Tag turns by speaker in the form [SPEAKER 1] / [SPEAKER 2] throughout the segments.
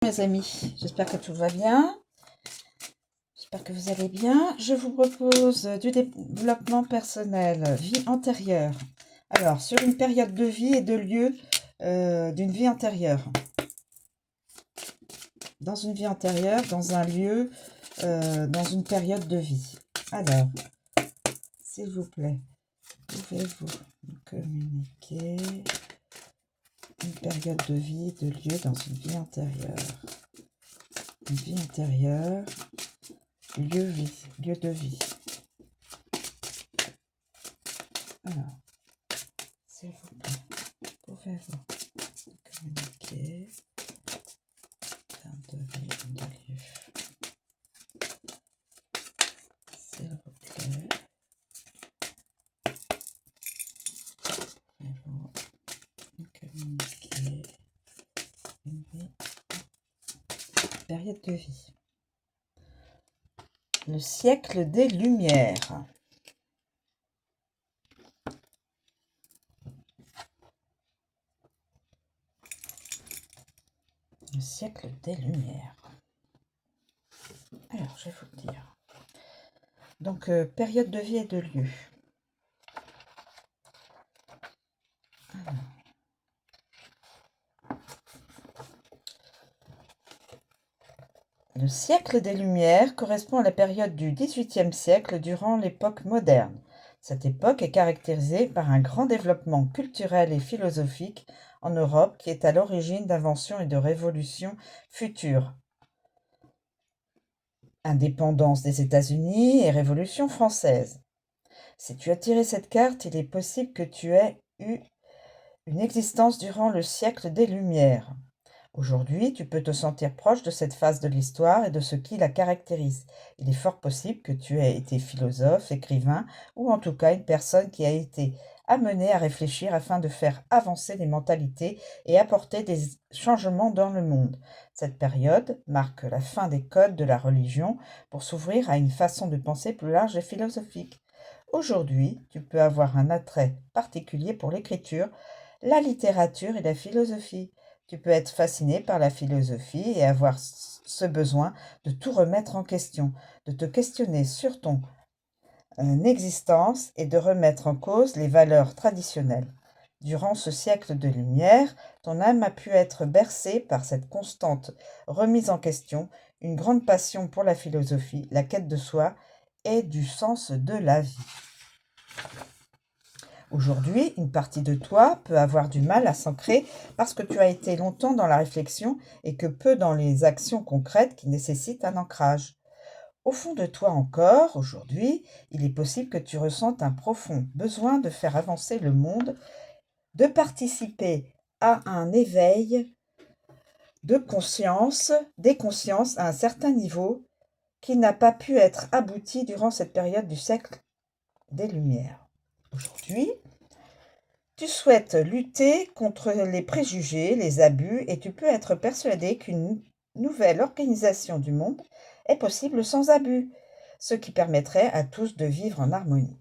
[SPEAKER 1] Mes amis, j'espère que tout va bien, j'espère que vous allez bien. Je vous propose du développement personnel, vie antérieure. Alors, sur une période de vie et de lieu d'une vie antérieure. Dans une vie antérieure, dans un lieu, dans une période de vie. Alors, s'il vous plaît, pouvez-vous me communiquer une période de vie et de lieu dans une vie antérieure? Une vie antérieure, lieu de vie. Alors, s'il vous plaît, pouvez-vous communiquer un devis de lieu? S'il vous plaît, pouvez-vous communiquer une période de vie? Le siècle des Lumières. Le siècle des Lumières. Alors, je vais vous le dire. Donc, période de vie et de lieu. Alors. Le siècle des Lumières correspond à la période du XVIIIe siècle durant l'époque moderne. Cette époque est caractérisée par un grand développement culturel et philosophique en Europe qui est à l'origine d'inventions et de révolutions futures. Indépendance des États-Unis et Révolution française. Si tu as tiré cette carte, il est possible que tu aies eu une existence durant le siècle des Lumières. Aujourd'hui, tu peux te sentir proche de cette phase de l'histoire et de ce qui la caractérise. Il est fort possible que tu aies été philosophe, écrivain, ou en tout cas une personne qui a été amenée à réfléchir afin de faire avancer les mentalités et apporter des changements dans le monde. Cette période marque la fin des codes de la religion pour s'ouvrir à une façon de penser plus large et philosophique. Aujourd'hui, tu peux avoir un attrait particulier pour l'écriture, la littérature et la philosophie. Tu peux être fasciné par la philosophie et avoir ce besoin de tout remettre en question, de te questionner sur ton existence et de remettre en cause les valeurs traditionnelles. Durant ce siècle de lumière, ton âme a pu être bercée par cette constante remise en question, une grande passion pour la philosophie, la quête de soi et du sens de la vie. Aujourd'hui, une partie de toi peut avoir du mal à s'ancrer parce que tu as été longtemps dans la réflexion et que peu dans les actions concrètes qui nécessitent un ancrage. Au fond de toi encore, aujourd'hui, il est possible que tu ressentes un profond besoin de faire avancer le monde, de participer à un éveil de conscience, des consciences à un certain niveau qui n'a pas pu être abouti durant cette période du siècle des Lumières. Aujourd'hui, tu souhaites lutter contre les préjugés, les abus, et tu peux être persuadé qu'une nouvelle organisation du monde est possible sans abus, ce qui permettrait à tous de vivre en harmonie.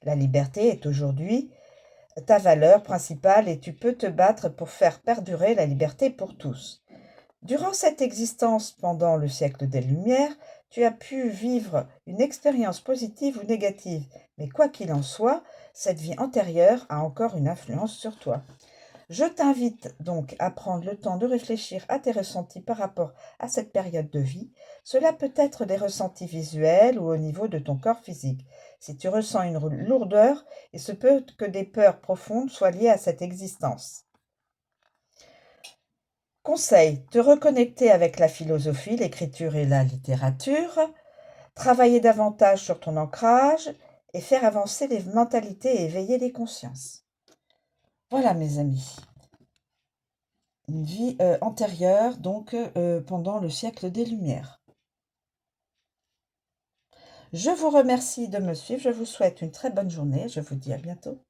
[SPEAKER 1] La liberté est aujourd'hui ta valeur principale et tu peux te battre pour faire perdurer la liberté pour tous. Durant cette existence pendant le siècle des Lumières, tu as pu vivre une expérience positive ou négative, mais quoi qu'il en soit, cette vie antérieure a encore une influence sur toi. Je t'invite donc à prendre le temps de réfléchir à tes ressentis par rapport à cette période de vie. Cela peut être des ressentis visuels ou au niveau de ton corps physique. Si tu ressens une lourdeur, il se peut que des peurs profondes soient liées à cette existence. Conseil, te reconnecter avec la philosophie, l'écriture et la littérature, travailler davantage sur ton ancrage et faire avancer les mentalités et éveiller les consciences. Voilà mes amis, une vie antérieure, donc pendant le siècle des Lumières. Je vous remercie de me suivre, je vous souhaite une très bonne journée, je vous dis à bientôt.